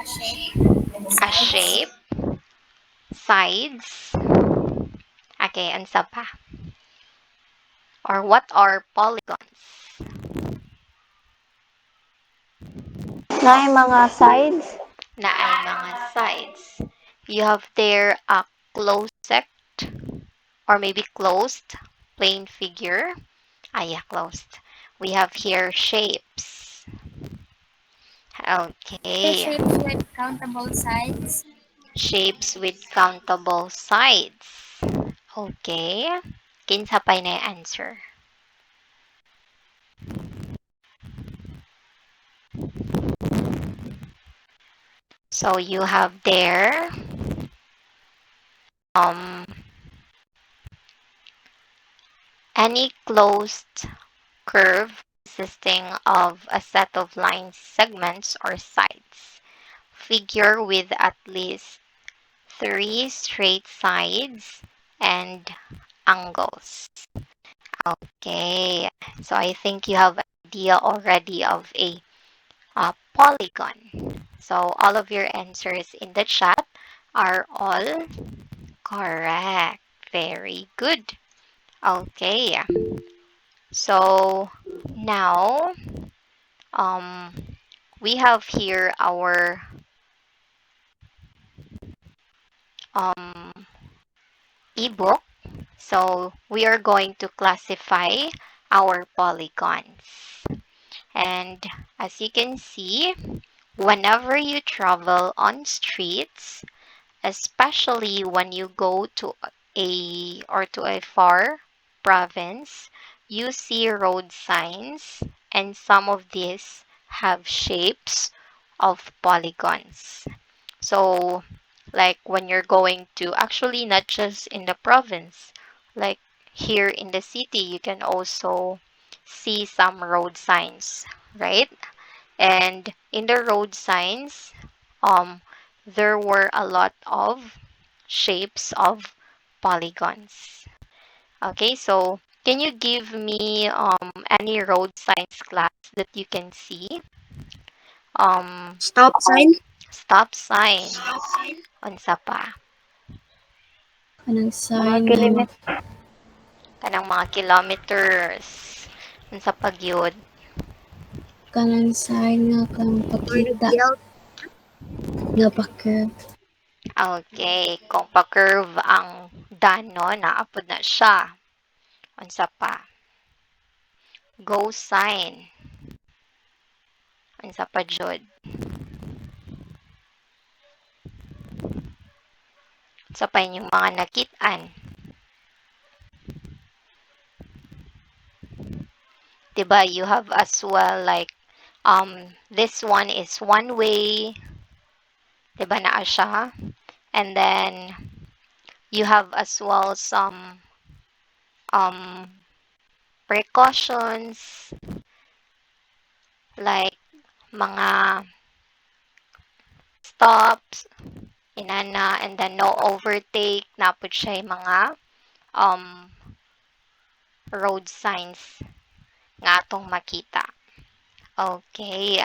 A shape, sides. Okay, unsa pa? Or what are polygons? Na mga sides. Na ay mga sides. You have there a closed sect or maybe closed plane figure. Ah, yeah, closed. We have here shapes. Okay. Shapes with countable sides. Shapes with countable sides. Okay. Kinsa pa na yung answer? So you have there um any closed curve consisting of a set of line segments or sides. Figure with at least 3 straight sides and angles. Okay, so I think you have an idea already of a polygon. So all of your answers in the chat are all correct. Very good. Okay, so now um, we have here our um, ebook. So we are going to classify our polygons. And as you can see, whenever you travel on streets, especially when you go to a far province, you see road signs, and some of these have shapes of polygons. So, like when you're going to, actually not just in the province, like here in the city, you can also see some road signs, right? And in the road signs, um, there were a lot of shapes of polygons. Okay, so can you give me any road signs class that you can see? Um, Stop sign. stop sign. Unsa pa? Kanang Mga sign nga kilimit. Kanang mga kilometers. Unsa pa gyud? kanang sign nga kang pakita nga pa-curve. Okay, kung pa-curve ang dano, naapod na siya. Unsa pa? Go sign. Unsa pa jud? Unsa pa inyong mga nakit-an? Diba, you have as well like this one is one way. Diba naa siya? And then you have as well some um precautions like mga stops inana, and then no overtake, napod siya yung mga um road signs nga atong makita. Okay,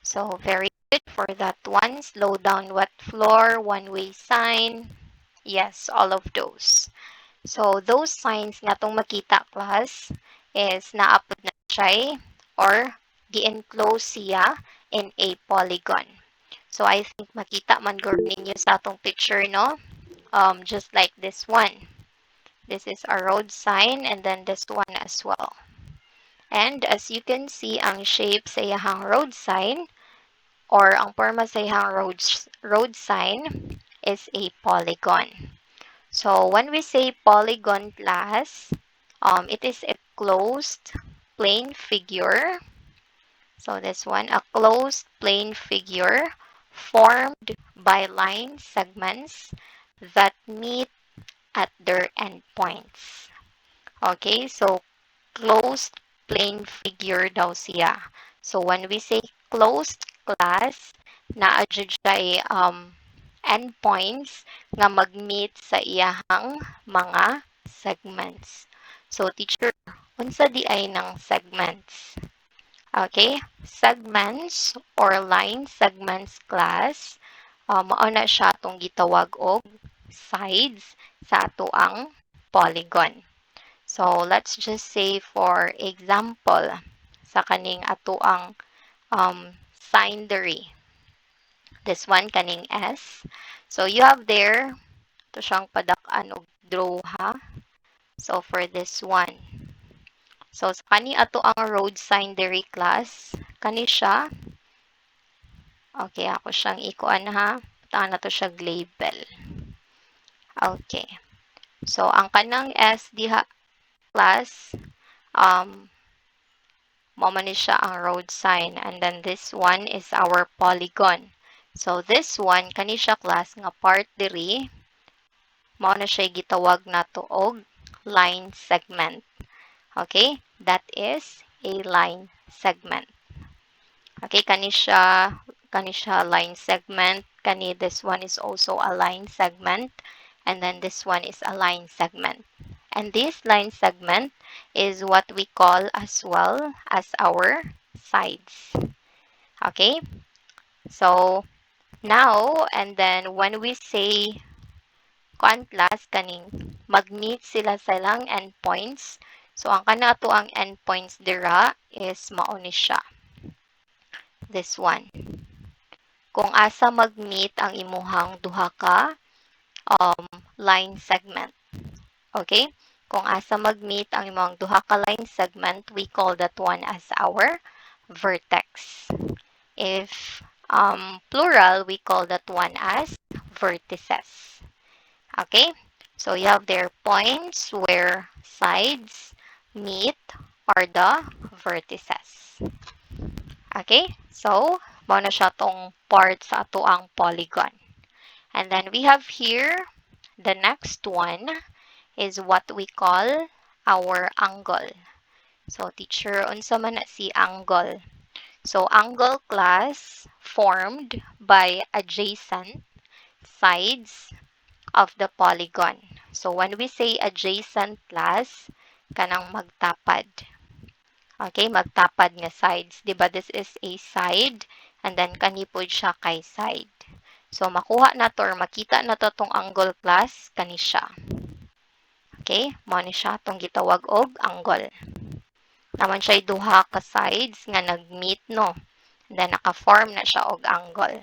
so very good for that one. Slow down, wet floor, one-way sign. Yes, all of those. So those signs nga atong makita, class, is naapod na siya or gi-enclose siya in a polygon. So I think makita man guro ninyo sa atong picture, no? Just like this one. This is a road sign, and then this one as well. And as you can see, ang shape sa iyahang road sign or ang forma sa iyahang road sign is a polygon. So when we say polygon, class, it is a closed plane figure. So this one, a closed plane figure formed by line segments that meet at their endpoints. Okay, so closed plane figure daw siya. So when we say closed, class, naa-jud siya endpoints nga mag-meet sa iyahang mga segments. So teacher, unsa di ay ng segments? Okay? Segments or line segments class, mao na siya itong gitawag og sides sa ato ang polygon. So, let's just say for example, sa kaning ato ang sign diri. This one, kaning S. So, you have there, ito siyang padak-an og draw ha. So, for this one. So, sa kani ato ang road sign diri class, kani siya. Okay, ako siyang ikuan ha. Taan na to siya label. Okay. So, ang kanang S diha class, mao man ni siya ang road sign. And then this one is our polygon. So, this one, kani siya class nga part diri, mao na siya gitawag nato og line segment. Okay? That is a line segment. Okay, kani siya line segment. Kani this one is also a line segment. And then this one is a line segment. And this line segment is what we call as well as our sides. Okay? So, now, and then when we say kuan class kaning mag-meet sila sa ilang endpoints. So, ang kanato ang endpoints dira is mao ni siya. This one. Kung asa mag-meet ang imuhang duha ka line segment. Okay? Kung asa mag-meet ang imuhang duha ka line segment, we call that one as our vertex. If plural, we call that one as vertices. Okay? So you have their points where sides meet are the vertices. Okay? So, mao na siya tong part sa ato ang polygon. And then we have here, the next one is what we call our angle. So, teacher, unsa man na si angle? So, angle class formed by adjacent sides of the polygon. So, when we say adjacent class, kanang magtapad. Okay, magtapad nga sides. Diba, this is a side, and then kanipod siya kay side. So, makuha na to or makita na to tong angle class, kani siya. Okay, mo ni siya tong gitawag og angle. Naman siya duha ka sides nga nag-meet, no? And then, naka-form na siya og angle.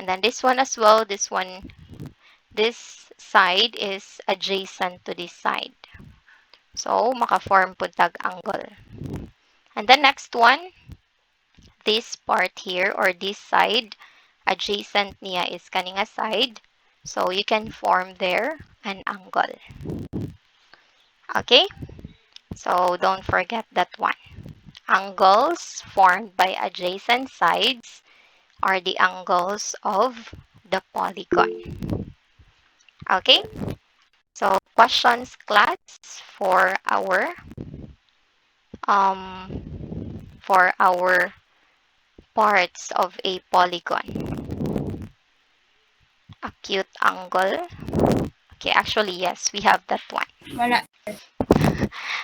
And then, this one as well, this this side is adjacent to this side. So, maka-form po tag angle. And the next one, this part here or this side, adjacent niya is kaninga side. So, you can form there an angle. Okay? So, don't forget that one. Angles formed by adjacent sides are the angles of the polygon. Okay? So, questions class for our parts of a polygon. Acute angle. Okay, actually, yes, we have that one. Wala.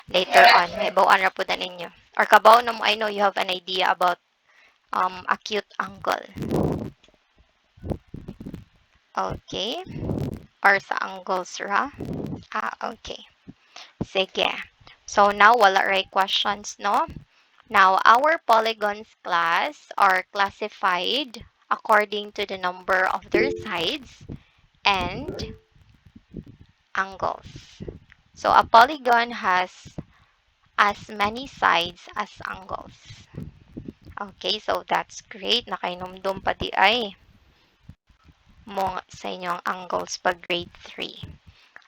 Later on, may bawaan ra po na ninyo. Or kabaw na mo, I know you have an idea about acute angle. Okay. Or sa angles ra. Okay. Sige. So, now, wala ray questions, no? Now, our polygons class are classified according to the number of their sides and angles. So, a polygon has as many sides as angles. Okay, so that's great. Nakainumdum pa di ay mo sa inyong angles pag grade 3.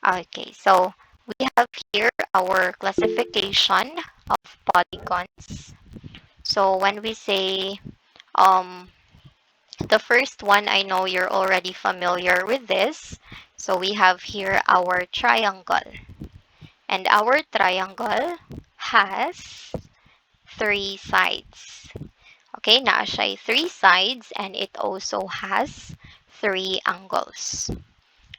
Okay, so we have here our classification of polygons. So when we say the first one, I know you're already familiar with this. So we have here our triangle. And our triangle has 3 sides. Okay, naa siya 3 sides and it also has 3 angles.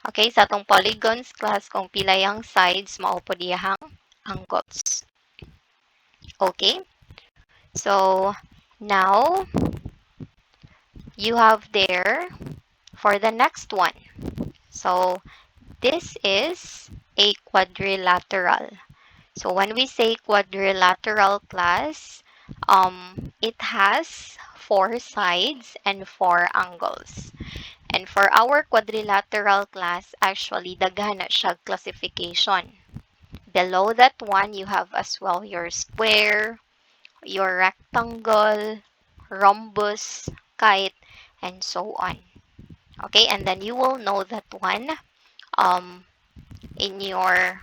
Okay, sa atong polygons class, kung pila yung sides, mao po diyahang angles. Okay? So now you have there for the next one. So this is a quadrilateral. So when we say quadrilateral class, it has four sides and four angles. And for our quadrilateral class, actually, daghan na siya classification. Below that one, you have as well your square, your rectangle, rhombus, kite, and so on. Okay, and then you will know that one um, in your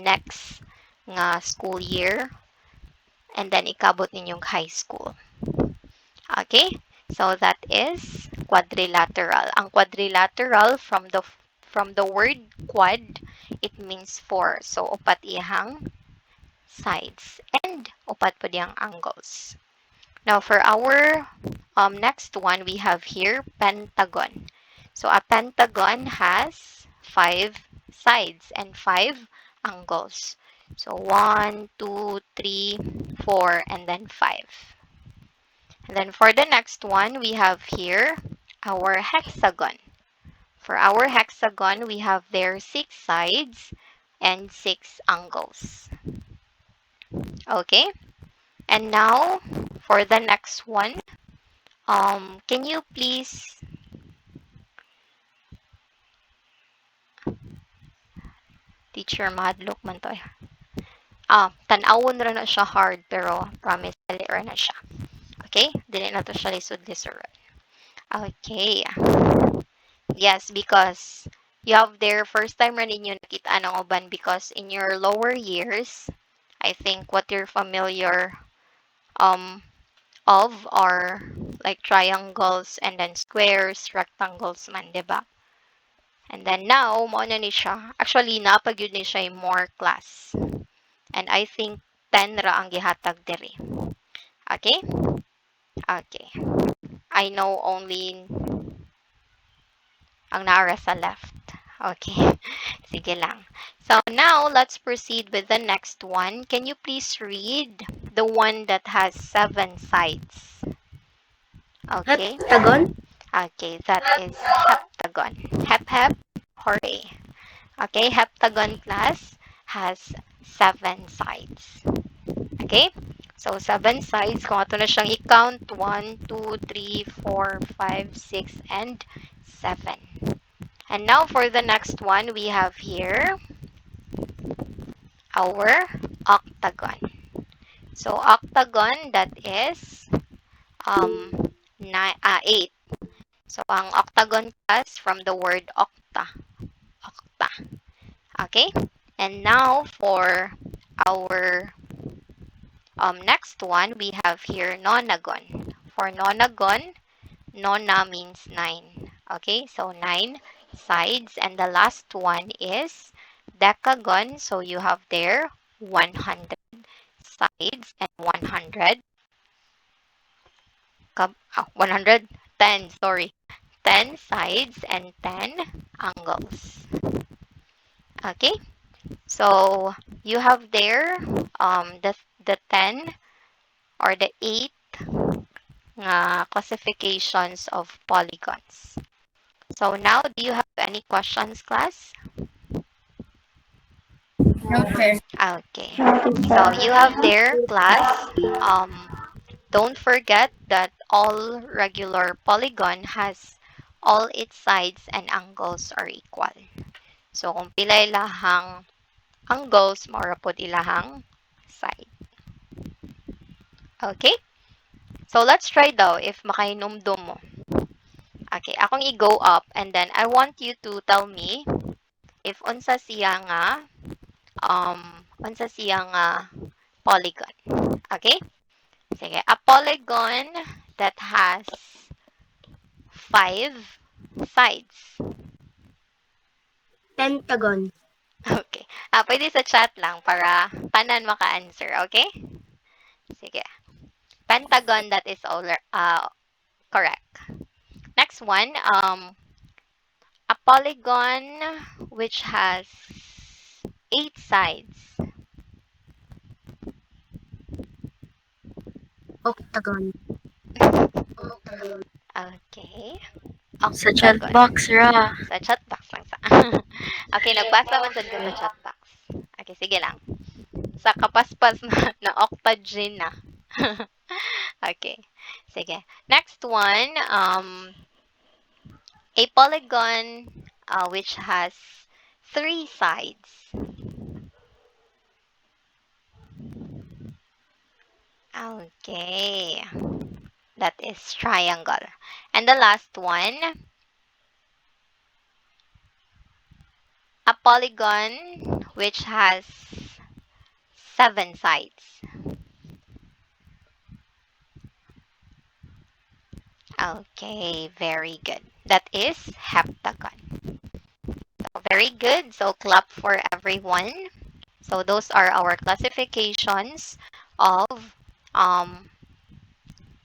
next nga school year, and then ikabot ninyong high school. Okay? So that is quadrilateral. Ang quadrilateral from the word quad, it means four. So upat iyang sides and upat po diyang angles. Now for our next one, we have here pentagon. So a pentagon has five sides and five angles. So 1, 2, 3, 4, and then 5. And then for the next one, we have here our hexagon. For our hexagon, we have there 6 sides and 6 angles. Okay? And now, for the next one, can you please teacher madlock man to. Tanawon ra na siya hard pero promise dali ra na siya. Okay? Dili na to siya lisod-lisod. Okay. Yes, because you have their first time ra ninyo nakita ng uban because in your lower years, I think what you're familiar um of are like triangles and then squares, rectangles man, 'di ba? And then now, mo na ni siya. Actually, napagyud ni siya yung more class. And I think 10 ra ang gihatag diri. Okay? Okay. I know only ang naara sa left. Okay. Sige lang. So now, let's proceed with the next one. Can you please read the one that has 7 sides? Okay. Heptagon? Okay, that is heptagon. Hep hep, hooray. Okay, heptagon class has 7 sides. Okay? So, 7 sides. Kung ato na siyang i-count, 1, 2, 3, 4, 5, 6, and 7. And now, for the next one, we have here our octagon. So, octagon, that is 8. So, ang octagon class from the word octa. Octa. Okay? And now, for our next one, we have here nonagon. For nonagon, nona means 9. Okay, so 9 sides. And the last one is decagon. So you have there 100 sides and 110, sorry. 10 sides and 10 angles. Okay, so you have there the 10 or the 8 classifications of polygons. So now, do you have any questions, class? Okay. Okay. So you have there, class. Don't forget that all regular polygon has all its sides and angles are equal. So kung pila ilahang angles, maura pod ilahang side. Okay? So let's try daw if makahinumdum mo. Okay, akong i-go up and then I want you to tell me if unsa siya nga polygon. Okay? Sige, a polygon that has 5 sides. Pentagon. Okay. Pwede sa chat lang para tanan maka-answer, okay? Sige. Pentagon, that is all correct. Next one, a polygon which has 8 sides. Octagon. Okay. Sa chat Octagon. box ra. Sa chat box lang sa. Okay, nagbasa man sad ka sa chat box. Okay, sige lang. Sa kapaspas na octagon na. Okay. Sige. Next one, a polygon which has three sides. Okay. That is triangle. And the last one, a polygon which has seven sides. Okay, very good. That is heptagon. So very good. So clap for everyone. So those are our classifications of um,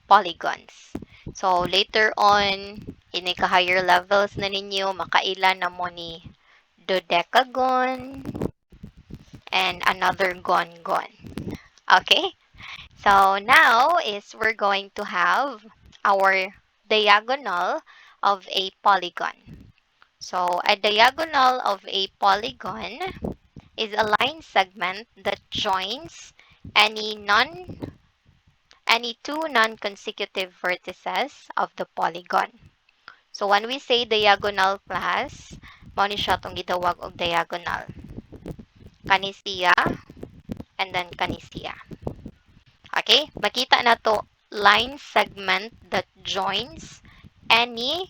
polygons. So later on, in higher levels na ninyo, makailan na mo ni dodecagon and another gon-gon. Okay? So now is we're going to have our diagonal of a polygon. So a diagonal of a polygon is a line segment that joins any non any two non-consecutive vertices of the polygon. So when we say diagonal class, mao ni siya tong gitawag og diagonal. Kani siya and then kani siya. Okay? Makita na to line segment that joins any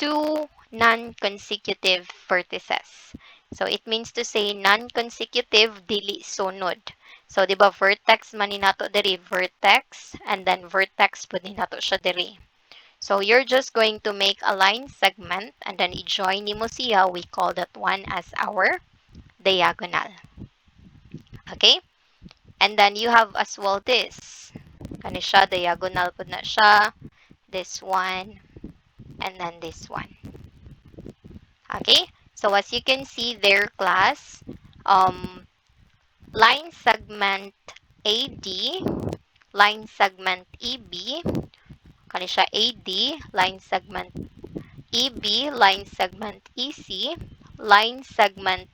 two non-consecutive vertices. So it means to say non-consecutive dili sunod. So di ba vertex man ni nato diri vertex and then vertex pud ni nato siya diri. So you're just going to make a line segment and then i-join nimo siya. We call that one as our diagonal. Okay? And then you have as well this. Kani siya diagonal pud na siya. This one and then this one. Okay? So as you can see there, class, line segment AD, line segment EB, kani siya AD, line segment EB, line segment EC, line segment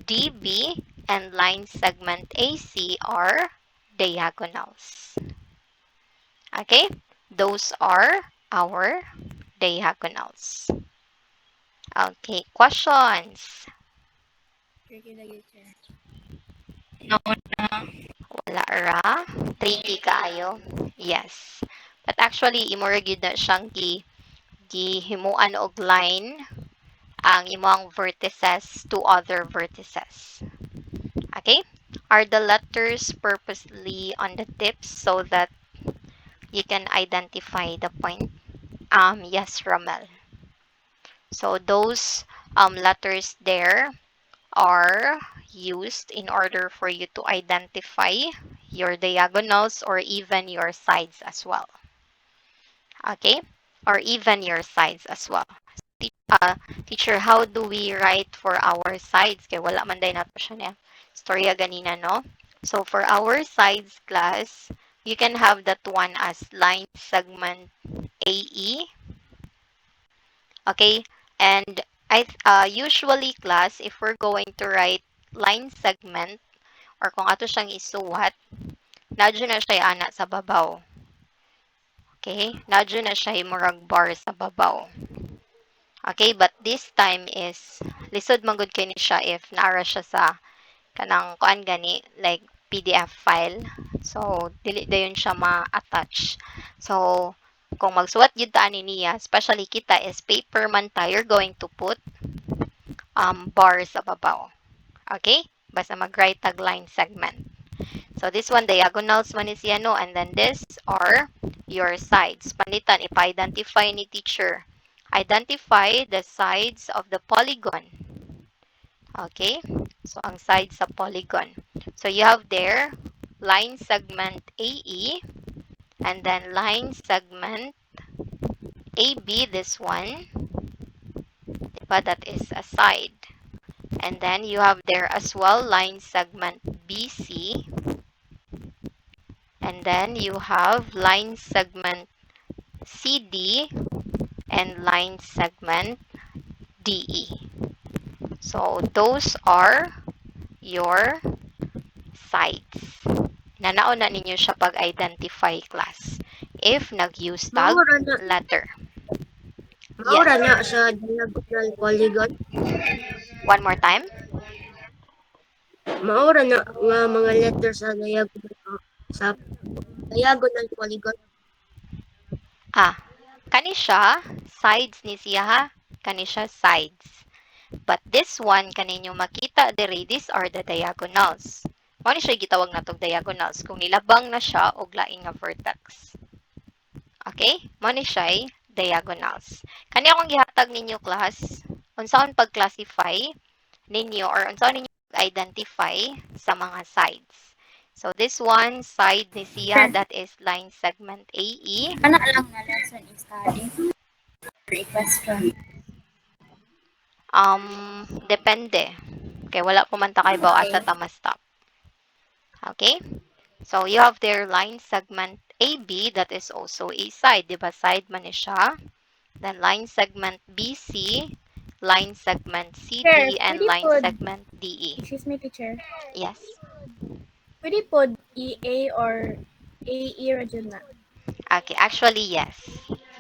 DB, and line segment AC are diagonals. Okay? Those are our diagonals. Okay, questions? No na. Wala ra. Tricky kaayo. Yes. But actually, imo ra gyud na siyang gihimuan og line ang imong vertices to other vertices. Okay? Are the letters purposely on the tips so that you can identify the point? Yes, Ramel. So those letters there are used in order for you to identify your diagonals or even your sides as well. Okay? Or even your sides as well. Teacher, how do we write for our sides? Kaya wala man day nato siya niya. Storya ganina, no? So for our sides class, you can have that one as line segment AE. Okay? And usually class, if we're going to write line segment, or kung ato siyang isuwat, nadyo na siya ana sa babaw. Okay? Nadyo na siya murag bar sa babaw. Okay, but this time is lisod man gud kay ni siya if naara siya sa kanang kuan gani like PDF file. So dili dayon siya ma-attach. So kung magsuwat gyud ta ani niya, especially kita is paper man tayo, you're going to put bar sa babaw. Okay? Basta mag-write tag line segment. So this one, diagonals man is yan, no? And then this are your sides. Panitan, ipa-identify ni teacher. Identify the sides of the polygon. Okay? So ang sides sa polygon. So you have there line segment AE and then line segment AB, this one. Diba? That is a side. And then you have there as well line segment BC And then you have line segment CD and line segment DE. So those are your sides. Nanaon na ninyo siya pag-identify class if nag-use tag Maura na, letter. Yes. maura na sa diagonal polygon. One more time. Maura na nga mga letter sa diagonal polygon. Ah, kani siya sides ni siya ha. Kani siya sides. But this one kaninyo makita diri, these are the diagonals. Mao ni siya gitawag natong diagonals kung nilabang na siya og laing nga vertex. Okay? Mao ni siya diagonals. Kani akong gihatag ninyo class, unsaon pag-classify ninyo or unsaon ninyo identify sa mga sides. So this one side ni siya, that is line segment AE. Anak lang na lesson is study or question. Depende. Kay wala po man ta kay baw asa Okay. ta ma-stop. Okay? So you have their line segment AB, that is also a side, di ba? Side man ni siya. Then line segment BC, line segment Teacher, CD, and pwede line po, segment DE. excuse me teacher, Yes. pwede po EA or AE ra dyan na. Okay, actually yes.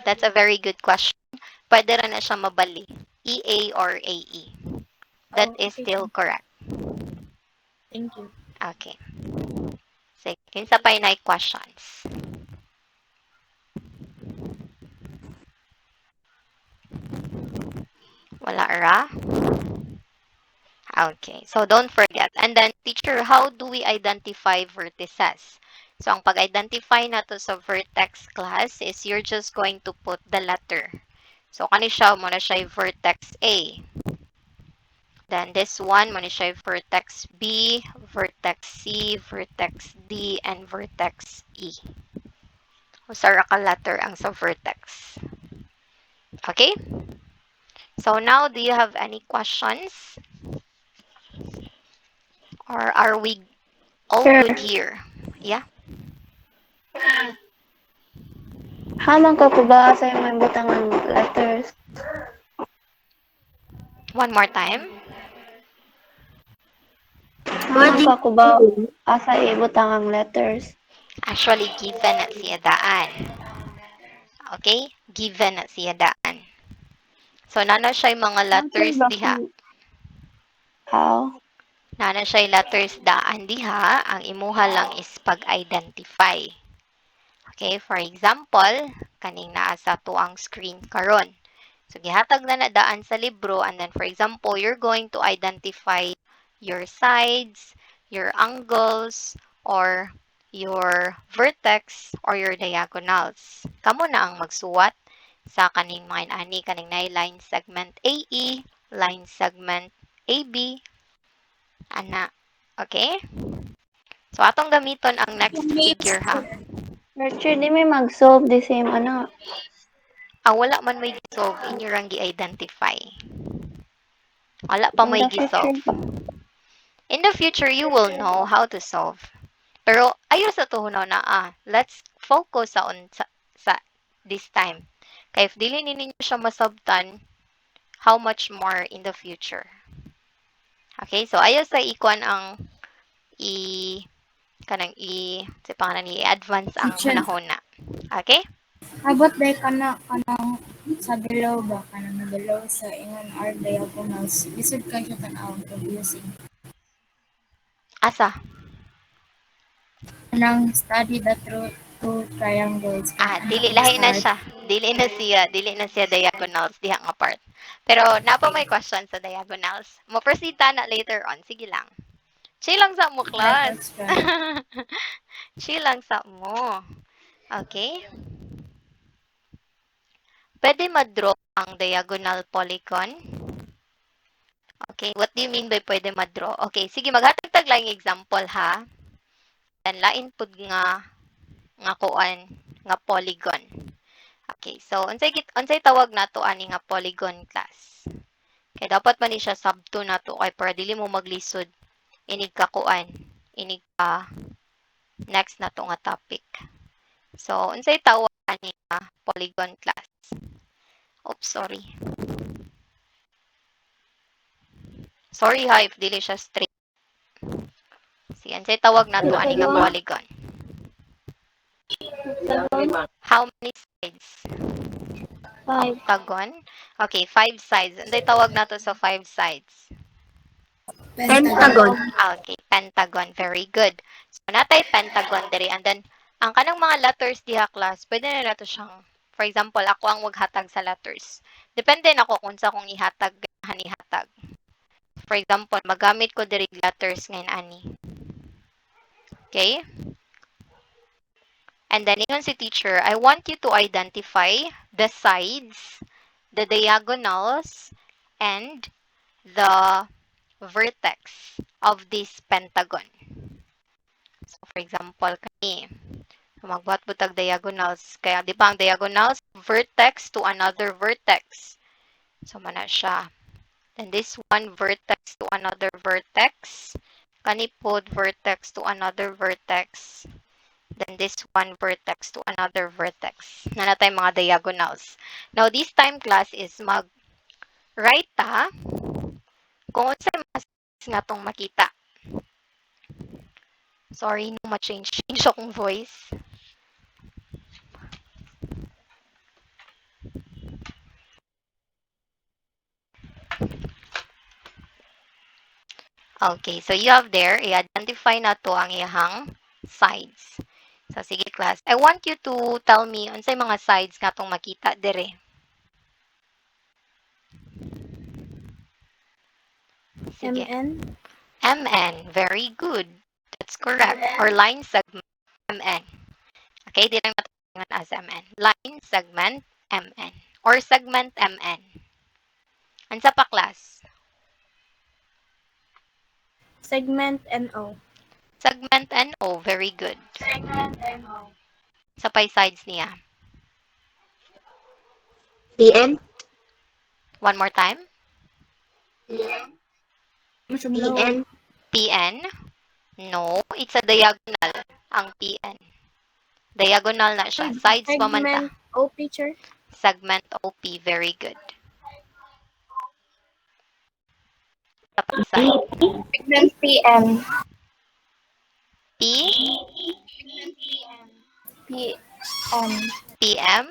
That's a very good question. Pwede rin na siya mabali. EA or AE. That Oh, is okay still po. correct. Thank you. Okay. Sige, kinsa pa inay questions? Wala ra? Okay. So don't forget. And then, teacher, how do we identify vertices? So, ang pag-identify nato sa vertex class is you're just going to put the letter. So, kani siya, muna siya vertex A. Then, this one, muna siya vertex B, vertex C, vertex D, and vertex E. Usa ra ka letter ang sa vertex. Okay? So, now, do you have any questions? Or are we all Sure. good here? Yeah? Hamon ka po ba sa may butang ng letters? One more time. Hamon Pwede ka ko ba asa ibutang ang letters? Actually, given na siya daan. Okay? Given na siya daan. So, nana siya yung mga Answer letters ba diha. kung how? Nana siya yung letters daan diha. Ang imuha lang is pag-identify. Okay? For example, kaning naa sa tuang screen karon. So, gihatag na na daan sa libro, and then, for example, you're going to identify your sides, your angles, or your vertex, or your diagonals. Kamo na ang magsuwat sa kaning mga ani, kaning na line segment AE, line segment AB, ana. Okay? So, atong gamiton ang next figure, ha? Nurture, di may mag-solve the same ano. Wala man may gisolve, inyo rang gi-identify. Wala pa In may the future gisolve. ba? In the future, you will know how to solve. Pero ayo sa tuhunaw na let's focus sa this time. Kaya if dili ninyo siya masabtan, how much more in the future. Okay, so ayo sa ikuan ang i kanang sa pangalan ni advance ang Teacher, hunahuna. Okay? abot day ka na kanang sa below ba? Kanang na below sa ingon R diagonals. Lisod ka siya tanawon pag using. Asa? Kanang study the two triangles. Kanang Dili ang lahi na start. siya. Dili na siya diagonals diha nga part. Pero napa Okay. may question sa diagonals. Mo proceed ta na later on. Sige lang. Chill lang sa mo, Like class. extra. Chill lang sa mo. Okay? Pwede ma-draw ang diagonal polygon. Okay, what do you mean by pwede ma-draw? Okay, sige, maghatagtag lang yung example ha. Then lain pud nga kuan nga polygon. Okay, so unsay tawag nato ani nga polygon class. Kaya dapat man ni siya sub 2 nato kay para dili mo maglisod inig ka kuan, inig ka Next na to nga topic. So, unsay tawag ani nga polygon class? Oops, sorry. Sorry ha, if dili siya straight. Sige, unsay tawag nato ani nga polygon? How many sides? Five. Octagon? Okay, 5 sides. Unsay tawag nato sa 5 sides? Pentagon. Okay, pentagon. Very good. So, natay pentagon diri. And then, ang kanang mga letters diha class, pwede na nato siyang, for example, ako ang maghatag sa letters. Depende na ako kung sa kong ihatag, hanihatag. For example, magamit ko diri letters ngayon ani. Okay? And then, ingon si teacher, I want you to identify the sides, the diagonals, and the vertex of this pentagon. So, for example, kani, magbuhat butag diagonals. Kaya, di ba ang diagonals? Vertex to another vertex. So, mana siya. Then, this one vertex to another vertex. Kani po, vertex to another vertex. Then, this one vertex to another vertex. Na natay mga diagonals. Now, this time class is mag-write ta kung unsa mas nga tong makita. Sorry, no ma-change akong voice. Okay, so you have there, i-identify na to ang iyahang sides. So, sige class. I want you to tell me unsay mga sides nga tong makita dire. Sige. MN. MN. Very good. That's correct. Or line segment MN. Okay, di lang matatangan as MN. Line segment MN. Or segment MN. Ansa pa class? Segment NO. Segment NO. Very good. Segment NO. Sa pay sides niya. PN. One more time. PN. PN. No, it's a diagonal ang PN. Diagonal na siya. Sides pa man ta. Segment O picture. Segment OP. Very good. Tapos side. Segment PM. P. PM. PM.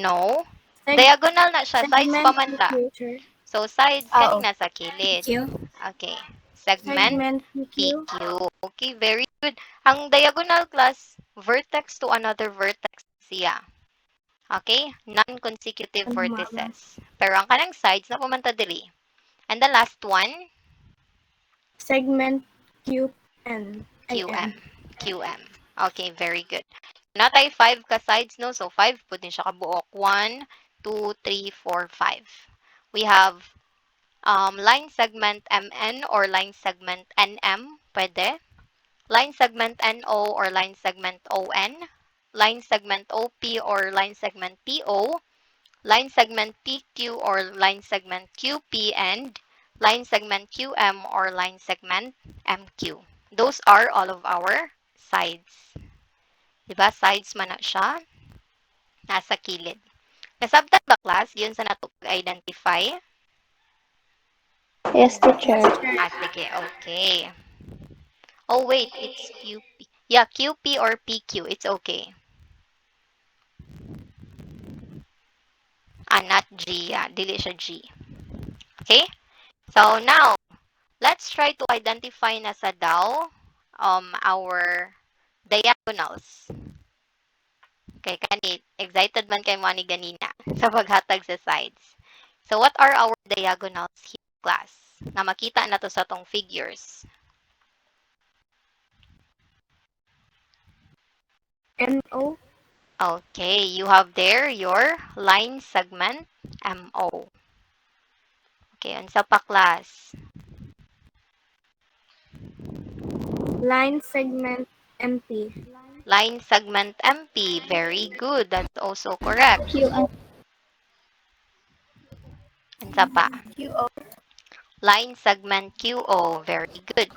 No. Diagonal na siya. Sides pa man ta. Picture. So, sides Ah, kaning nasa kilid. PQ. Okay. Segment Segment PQ. PQ. Okay, very good. Ang diagonal class, vertex to another vertex siya. Okay? Non-consecutive vertices. Pero ang kanang sides na pumanta diri. And the last one, Segment QN. QM. QM. Okay, very good. Natay 5 ka sides, no? So, 5 po din siya kabuok. 1, 2, 3, 4, 5. We have line segment MN or line segment NM. Pwede. Line segment NO or line segment ON. Line segment OP or line segment PO. Line segment PQ or line segment QP. And line segment QM or line segment MQ. Those are all of our sides. Diba? Sides man na siya. Nasa kilid. Nasabtan ba class? Yun sa nato identify. Yes, teacher. Sige, okay. Oh, wait, it's QP. Yeah, QP or PQ, it's okay. Not G, yeah, dili siya G. Okay? So, now, let's try to identify na sa daw our diagonals. Okay, kanit, excited man kay mo ni ganina sa paghatag sa sides. So, what are our diagonals here, class? Na makita na to sa tong figures. NO. Okay, you have there your line segment MO. Okay, unsa pa class? Line segment MP. Line segment MP. Very good. That's also correct. QN. Unsa pa? QO. Line segment QO. Very good.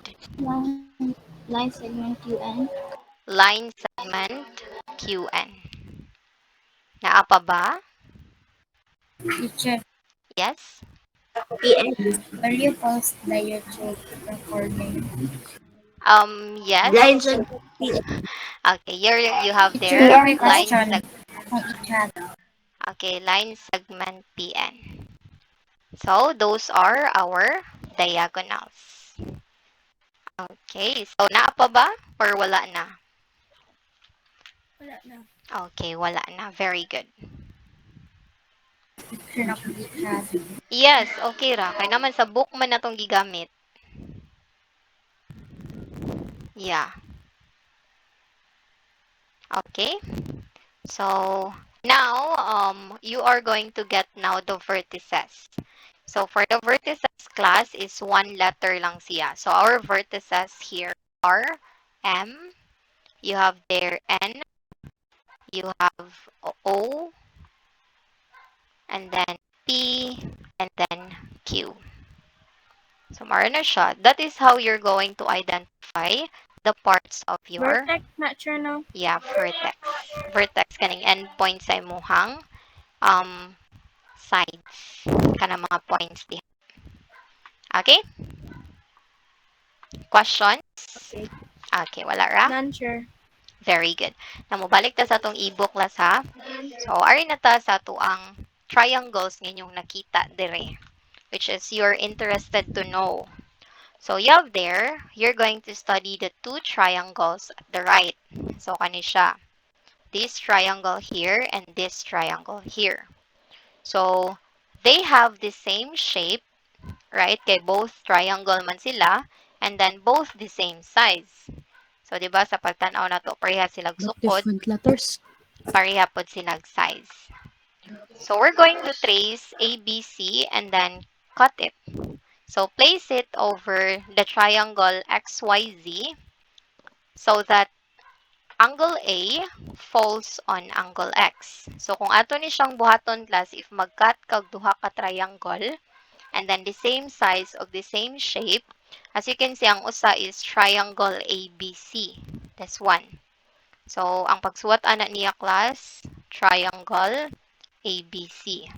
Line segment QN. line segment QN. Naa pa ba? Teacher, Yes? PN. will you post the YouTube recording? Yes. Line segment PN. Okay, you have Teacher, there may line question kung i-chat. okay, line segment PN. So those are our diagonals. Okay, so naa pa ba or wala na? Wala na. Okay, wala na. Very good. Teacher na kung i-chat. Yes, okay ra. Kaya naman sa book man na itong gigamit. Yeah. Okay. So, now, you are going to get now the vertices. So, for the vertices class is one letter lang siya. So, our vertices here are M, you have there N, you have O, and then P, and then Q. So, mara na siya. That is how you're going to identify the parts of your, Vertex na siya, no? yeah, vertex. Vertex kaning endpoint sa imuhang um, sides. Kana mga points diha. Okay? Questions? Okay. Okay, wala ra? None, sure. Very good. Namubalik ta sa atong ebook las ha. So, ari na ta sa ato ang triangles ninyong nakita dire, which is you're interested to know. So, you have there, you're going to study the two triangles at the right. So, kani siya. This triangle here and this triangle here. So, they have the same shape, right? Kay both triangle man sila, and then both the same size. So, di ba, sa pagtanaw na to, pareha silang But sukod, different letters. pareha pod silang size. So, we're going to trace ABC and then cut it. So, place it over the triangle XYZ so that angle A falls on angle X. So, kung ato ni siyang buhaton class, if mag-cut kag duha ka triangle, and then the same size of the same shape, as you can see, ang usa is triangle ABC. That's one. So, ang pagsuwat ana niya class, triangle ABC.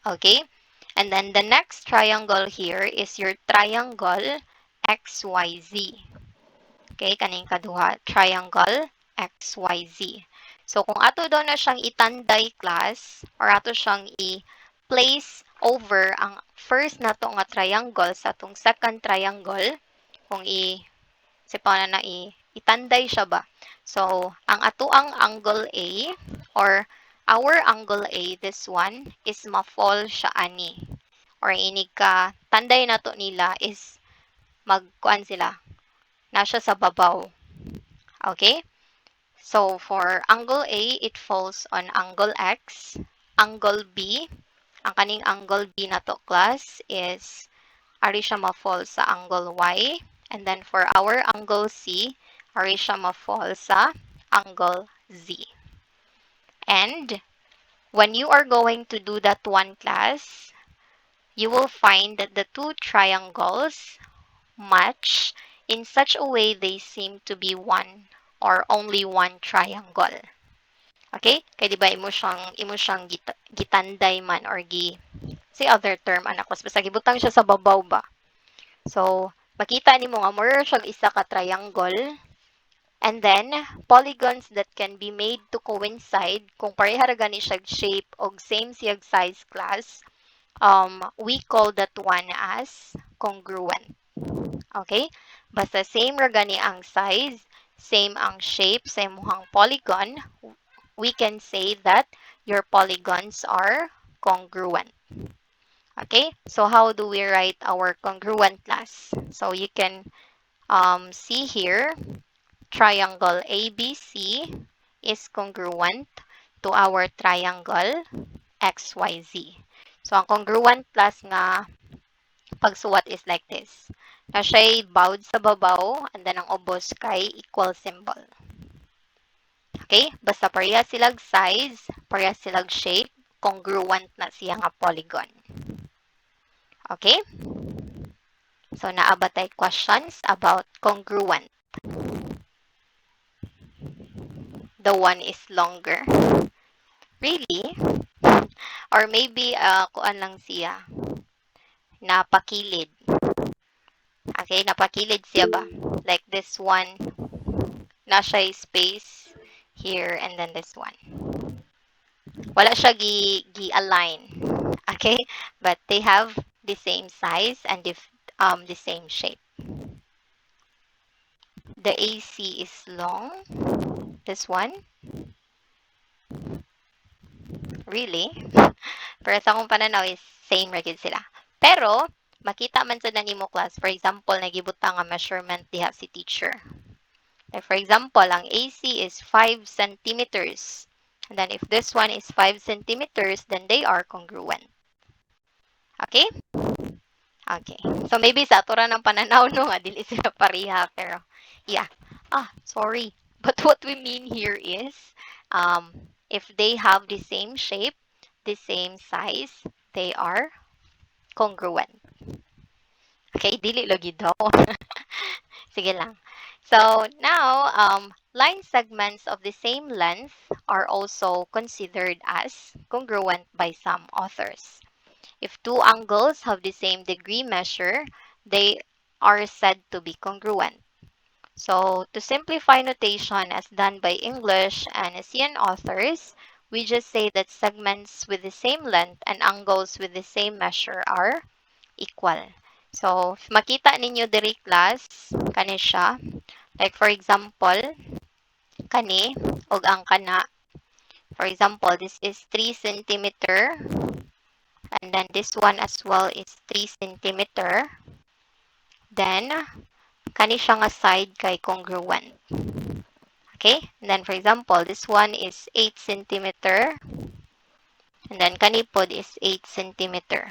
Okay? And then the next triangle here is your triangle XYZ. Okay, kaning kaduha, triangle XYZ. So, kung ato daw na siyang itanday class, or ato siyang i-place over ang first na to nga triangle sa atong second triangle, kung sipaw na itanday siya ba. So, ang ato ang angle A, or our angle A, this one, is ma-fall siya ani. Or inig ka, tanday na to nila is magkuan sila, nasa sa babaw. Okay? So, for angle A, it falls on angle X. Angle B, ang kaning angle B na to class is ari siya ma-fall sa angle Y. And then for our angle C, ari siya ma-fall sa angle Z. And when you are going to do that one class, you will find that the two triangles match in such a way they seem to be one or only one triangle. Okay? Kaya di ba imo siyang gitanday man or say other term anak mas basta gibutang siya sa babaw ba. So, makita nimo nga more siyang isa ka triangle, and then polygons that can be made to coincide kung pareha ra gani siya shape og same siyag size class. We call that one as congruent. Okay? Basta same ra gani ang size, same ang shape sa imuhang polygon, we can say that your polygons are congruent. Okay? So how do we write our congruent class? So you can see here, triangle ABC is congruent to our triangle XYZ. So ang congruent class nga pagsuwat is like this. Na siya'y bowed sa babaw, and then ang ubos kay equal symbol. Okay? Basta pareha silag size, pareha silag shape, congruent na siya nga polygon. Okay? So, naabatay questions about congruent. the one is longer. Really? Or maybe, kuan lang siya, napakilid. Okay, napakilid siya ba? Like this one, na siya space here and then this one. Wala siya gi-align. Okay? But they have the same size and the same shape. The AC is long. This one. Really? Pero sa akong pananaw is same ra gyud sila. Pero makita man sa nimo class, for example, nagibutang nga measurement diha si teacher. Like for example, ang AC is 5 centimeters. And then if this one is 5 centimeters, then they are congruent. Okay? Okay. So maybe sa atura ng pananaw no nga dili sila pareha pero yeah. Sorry. But what we mean here is if they have the same shape, the same size, they are congruent. Okay, dili lagi daw. Sige lang. So now, line segments of the same length are also considered as congruent by some authors. If two angles have the same degree measure, they are said to be congruent. So to simplify notation as done by English and ASEAN authors, we just say that segments with the same length and angles with the same measure are equal. So, if makita ninyo diri class, kani siya. Like for example, kani, og ang kana. For example, this is 3 centimeter. And then this one as well is 3 centimeter. Then, kani siya nga side kay congruent. Okay? And then for example, this one is 8 centimeter. And then kanipod is 8 centimeter.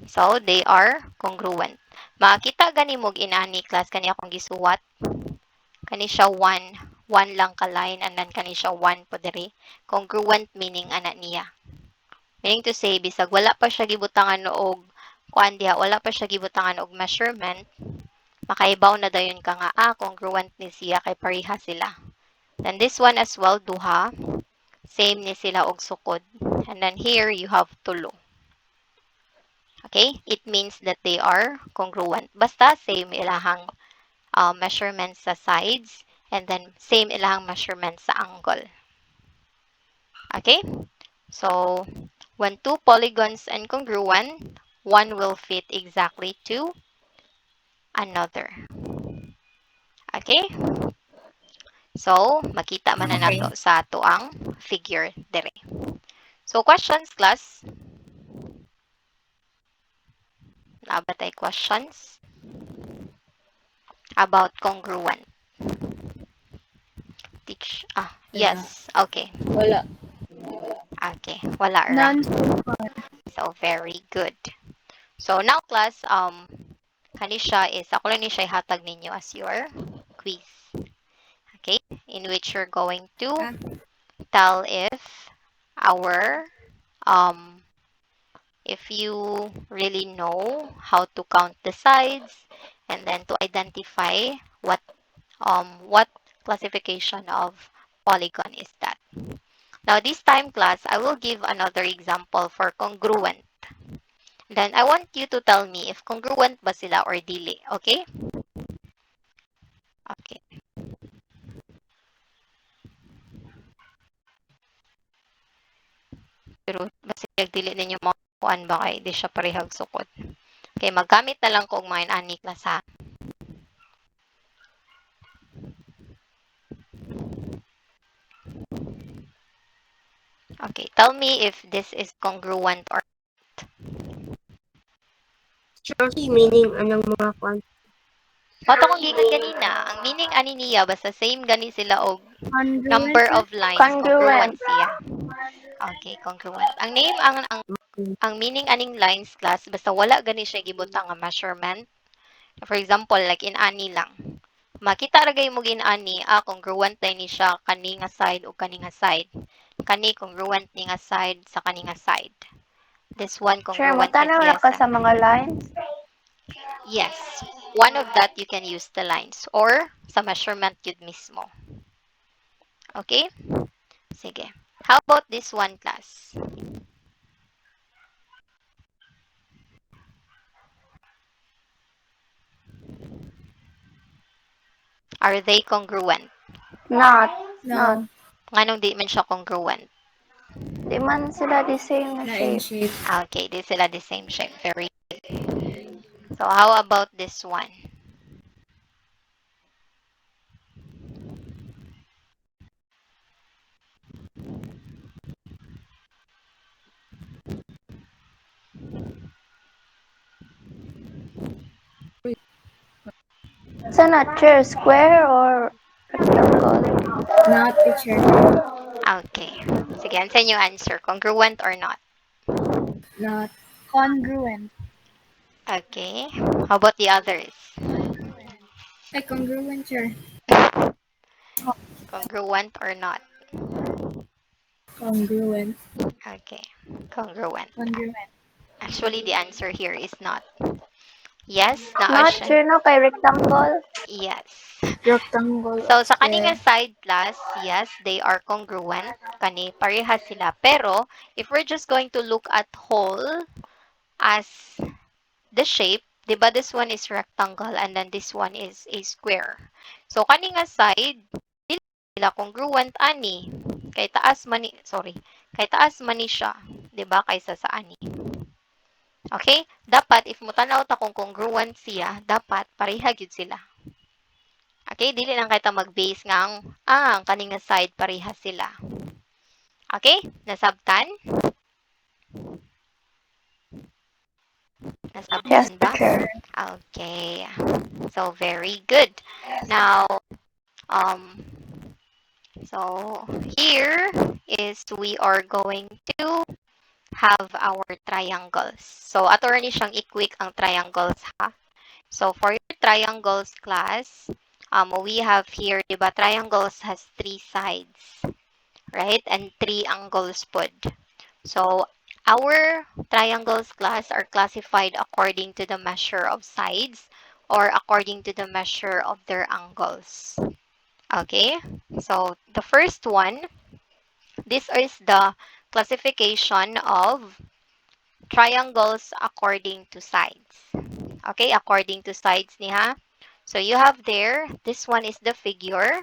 So, they are congruent. Makita gani mo inani class kani akong gisuwat. Kani siya 1 lang ka line and then kani siya 1 po diri. Congruent meaning ana niya. Meaning to say bisag wala pa siya gibutangan og kuan diha, wala pa siya gibutangan og measurement, makaibaw na dayon ka nga congruent ni siya kay pareha sila. Then this one as well duha, same ni sila og sukod. And then here you have tulo. Okay? It means that they are congruent. Basta same ilahang measurements sa sides and then same ilahang measurements sa angle. Okay? So, when two polygons are congruent, one will fit exactly to another. Okay? So, makita man na nato sa ato ang figure dire. So, questions, class? Nabatay questions about congruent. Yes. Okay. Wala. Okay. Wala ra. None so far. So, very good. So, now, class, kani siya is, ako lang ni siya ihatag ninyo as your quiz. Okay? In which you're going to tell if our, if you really know how to count the sides and then to identify what classification of polygon is that. Now, this time, class, I will give another example for congruent. Then, I want you to tell me if congruent ba sila or dili. Okay? Okay. Pero, basta dili ninyo makuan ba kay di siya parehag sukod. Okay, maggamit na lang ko og mga ani class ha. Okay, tell me if this is congruent or Actually, meaning anong mga kwan. Pato kong gikan kanina, ang meaning ani niya basta same gani sila og number of lines congruent Congruent. siya. Okay, congruent. Ang name ang meaning aning lines class basta wala gani siya gibutang nga measurement. For example, like in ani lang. Makita ra gay mo gin-ani, congruent na ni siya kani nga side o kani nga side. Kani congruent ni nga side sa kani nga side. This one Sure, congruent ni matanaw siya na ka sa sa mga lines. Yes. One of that you can use the lines or sa measurement yun mismo. Okay? Sige. How about this one, class? Are they congruent? Not. No. Nganong di man siya congruent? Di man sila the same na Na in shape. shape. Okay, di sila the same shape. Very good. So, how about this one? Sa not chair, square or rectangle? Not teacher. Okay. Sige, answer yung answer. Congruent or not? Not congruent. Okay. How about the others? Ay, congruent, sir. Congruent or not? Congruent. Okay. Congruent. Congruent. Actually, the answer here is not. Yes, naa Not siya. chair no kay rectangle. Yes. Rectangle So, of sa kaninga square. side class, yes, they are congruent. Kani, parehas sila. Pero, if we're just going to look at whole as the shape, di ba this one is rectangle and then this one is a square. So, kaninga side, dili sila congruent ani. Kay taas man ni, sorry, kay taas man ni siya, di ba, kaysa sa ani. Okay? Dapat, if mo tanaw ta kung congruent siya, dapat pareha gyud sila. Okay? Dili lang kita mag-base nga ang kaninga side pareha sila. Okay? Nasabtan? Yes, Nasabtan ba? teacher. Okay. So, very good. Now, um, so here is we are going to have our triangles. So, ato rin siyang i-quick ang triangles ha. So, for your triangles class, we have here, diba, triangles has three sides, right? And three angles pod. So, our triangles class are classified according to the measure of sides or according to the measure of their angles. Okay? So, the first one, this is the classification of triangles according to sides. Okay? According to sides niya. So, you have there, this one is the figure.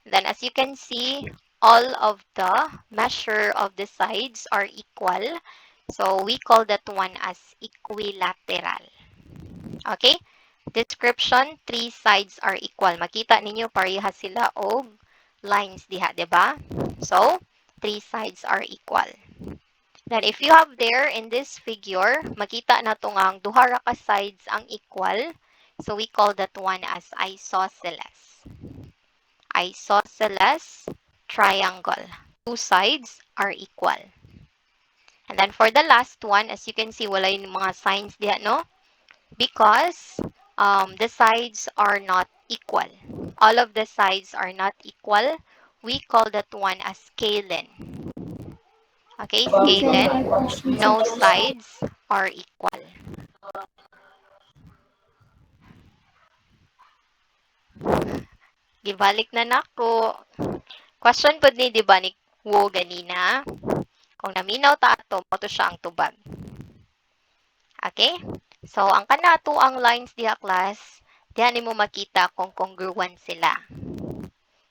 Then, as you can see, all of the measure of the sides are equal. So, we call that one as equilateral. Okay? Description, three sides are equal. Makita ninyo, parehas sila og lines diha, diba? So, three sides are equal. Then, if you have there in this figure, makita na to nga ang duha ra ka sides ang equal. So, we call that one as isosceles. Isosceles triangle. Two sides are equal. And then for the last one, as you can see, wala yung mga signs diha, no? Because the sides are not equal. All of the sides are not equal. We call that one as scalene. Okay, Teacher, may scalene. question sa No class. sides are equal. Gibalik na nako. Question po ni, di ba, ni Wo ganina? Kung naminaw ta ato, mo to siya ang tubag. Okay? So, ang kanato ang lines diha class, diha nimo makita kung congruent sila.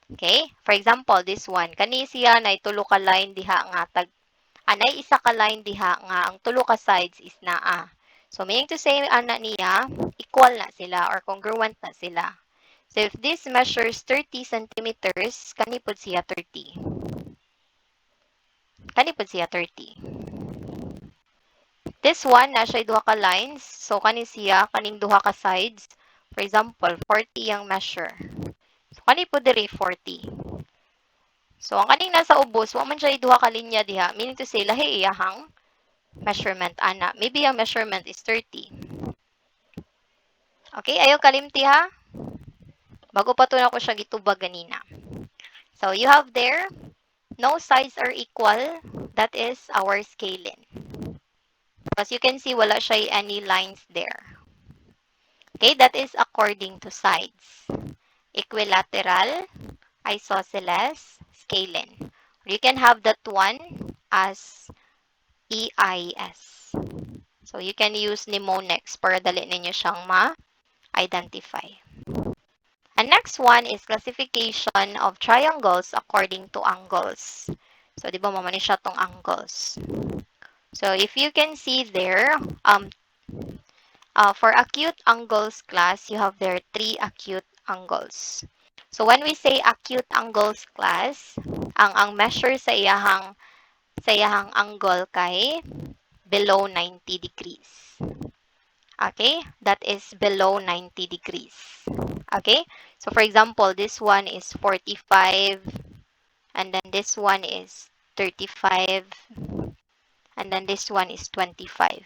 Okay? For example, this one, kani siya na tulo ka line diha nga tag anay isa ka line diha nga ang tulo ka sides is naa. So, meaning to say, ana niya, equal na sila or congruent na sila. So, if this measures 30 centimeters, kani pod siya 30. Kani pod siya 30. This one, na siya duha ka lines. So, kani siya, kaning duha ka sides. For example, 40 yung measure. So, kani po diri 40. So, ang kaning nasa ubos, wa man siya duha ka linya diha. Meaning to say, lahi iyahang measurement, ana. Maybe yung measurement is 30. Okay, ayaw kalimti ha? Bago pa to na ko siya gitubag ganina. So, you have there, no sides are equal. That is our scalene. As you can see, wala siya any lines there. Okay, that is according to sides. Equilateral, isosceles, scaling. You can have that one as EIS. So, you can use mnemonics para dali ninyo siyang ma-identify. And next one is classification of triangles according to angles. So, di ba mamani siya tong angles. So, if you can see there, for acute angles class, you have there 3 acute angles. So, when we say acute angles class, ang measure sa iyahang angle kay below 90 degrees. Okay? That is below 90 degrees. Okay? So, for example, this one is 45, and then this one is 35, and then this one is 25.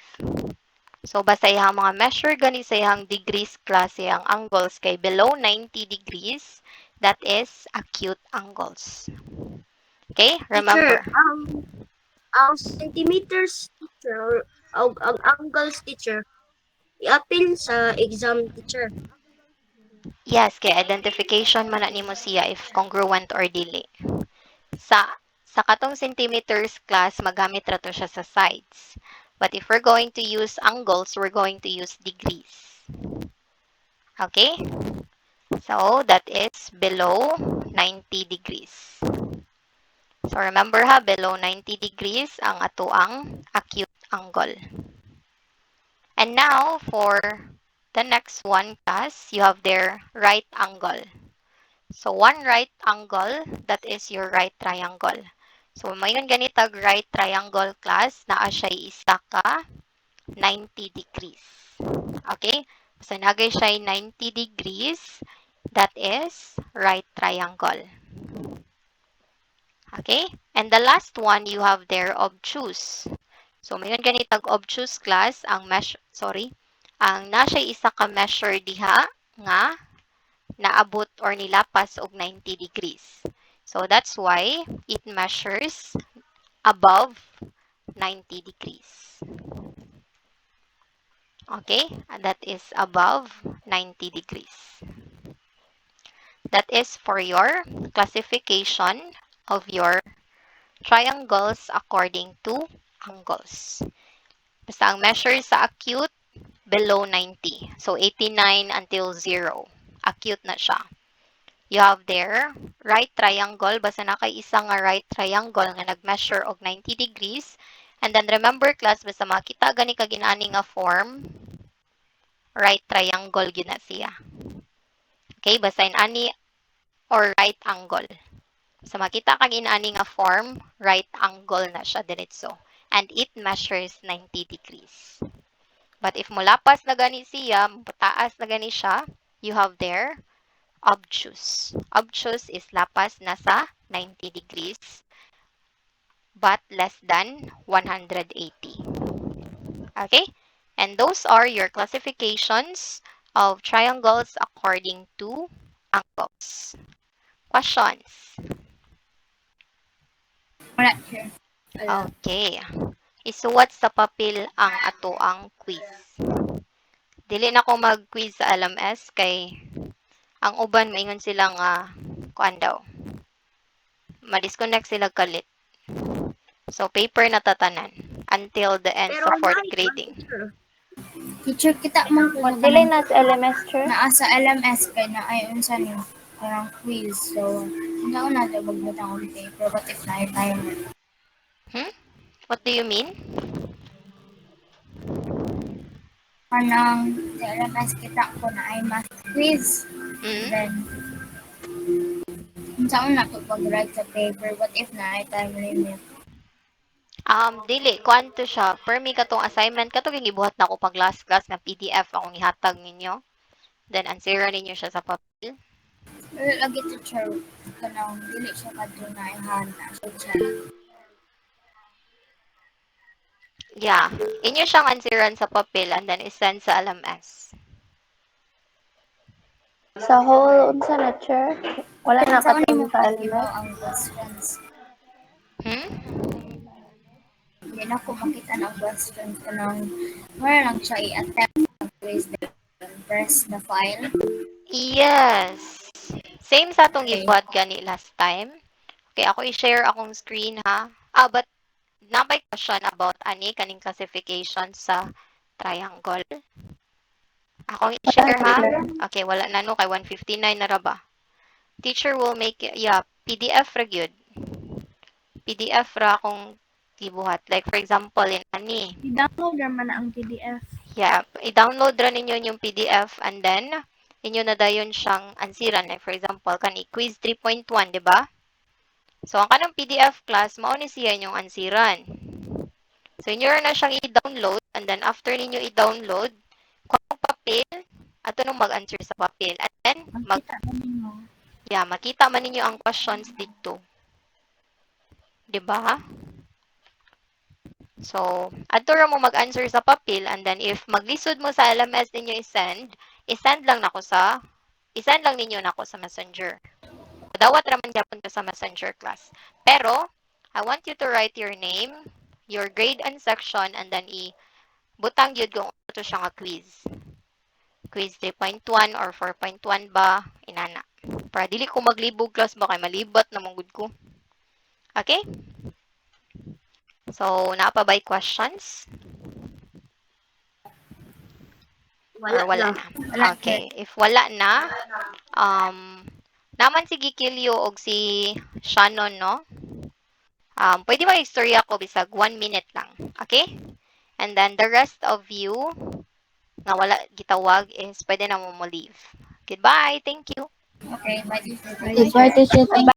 So, basta iyang mga measure gani sa iyang degrees class, iyang angles kay below 90 degrees, that is acute angles. Okay? Teacher, Remember. ang centimeters teacher, ang angles teacher, i-appeal sa exam teacher. Yes, kay identification man na nimo siya if congruent or dili. Sa katong centimeters class, magamit rato siya sa sides. But if we're going to use angles, we're going to use degrees. Okay? So, that is below 90 degrees. So, remember ha, below 90 degrees ang atoang acute angle. And now, for the next one class, you have their right angle. So, one right angle, that is your right triangle. So, mayon ganitag right triangle class, naa siya isa ka 90 degrees. Okay? So, nagay siya 90 degrees, that is right triangle. Okay? And the last one, you have there obtuse. So, mayon ganitag obtuse class, ang nasa isa ka measure diha nga naabot or nilapas og 90 degrees. So, that's why it measures above 90 degrees. Okay? And that is above 90 degrees. That is for your classification of your triangles according to angles. Basta ang measure sa acute, below 90. So, 89 until 0. Acute na siya. You have there, right triangle. Basta na kay isa nga right triangle nga nag-measure og 90 degrees. And then, remember class, basta makita gani ka ginani nga form, right triangle yun na siya. Okay, basta ani or right angle. Sa makita kag inaani nga form, right angle na siya diretso. And it measures 90 degrees. But if mulapas na gani siya, pataas na gani siya, you have there obtuse. Obtuse is lapas na sa 90 degrees but less than 180. Okay? And those are your classifications of triangles according to angles. Questions? Wala, sure. Wala. Okay. Isuwat sa papel ang atoang quiz. Dili na ko mag-quiz sa LMS kay ang uban maingon sila nga kuan daw. Ma-disconnect sila kalit. So paper na tatanan until the end Pero sa fourth night lang grading. teacher. Teacher, kita man ko Dili na sa LMS, sir. naa sa LMS kay na ay unsa ni parang quiz. So, hindi na ito magbutang ang paper. What if na timer? What do you mean? Kanang sa LMS kita ko na ay math quiz. Mm? Then, unsa na ko pag-write sa paper. What if na ay time limit? Dili kuanto siya. Per me katong assignment kato kay gibuhat na ko pag last class nga PDF akong ihatag ninyo. Then answer ninyo siya sa papel. Pero lagi teacher kanang dili siya kadto na ay hana. So, siya. Yeah. Inyo siyang answeran sa papel and then isend sa LMS. Sa whole, unsa na, sir? Wala na Saan katong mo sa pag-ibaw LMS. ang questions? Hmm? Hindi na ko makita ng questions ko nang wala lang siya i-attempt ang quiz then press the file. Yes. Same sa atong Okay. gibuhat gani last time. Okay, ako i-share akong screen ha. But napay question about ani kaning classification sa triangle. Akong i-share ha. Okay, wala na no kay 159 na ra ba. Teacher will make PDF ra gyud. PDF ra akong gibuhat. Like for example in ani. I-download naman na ang PDF. Yeah, i-download ra ninyo yung PDF and then inyo na dayon siyang ansiran. Like for example, kani quiz 3.1, di ba? So ang kanang PDF class mao ni siya yung ansiran. So inyo na siyang i-download and then after ninyo i-download, kung papel, ato nung mag-answer sa papel. And then Makita namin mo. makita man ninyo ang questions dito. 'Di ba? So, adto ra mo mag-answer sa papel and then if maglisod mo sa LMS ninyo i-send lang ninyo nako sa Messenger. Dawat ra man gyapon ka sa Messenger class. Pero, I want you to write your name, your grade and section, and then butang yun kung ito siya nga quiz. Quiz 3.1 or 4.1 ba? Inana. Para dili ko maglibog class ba kay malibot na mong ko. Okay? So, napabay questions? Or wala na? Wala, Okay. If wala na, naman si Gikilio og si Shannon, no? Pwede ba istorya ko bisag 1 minute lang? Okay? And then the rest of you na wala gitawag is pwede na mo leave. Goodbye. Thank you. Okay, bye teacher. Goodbye, teacher. Thank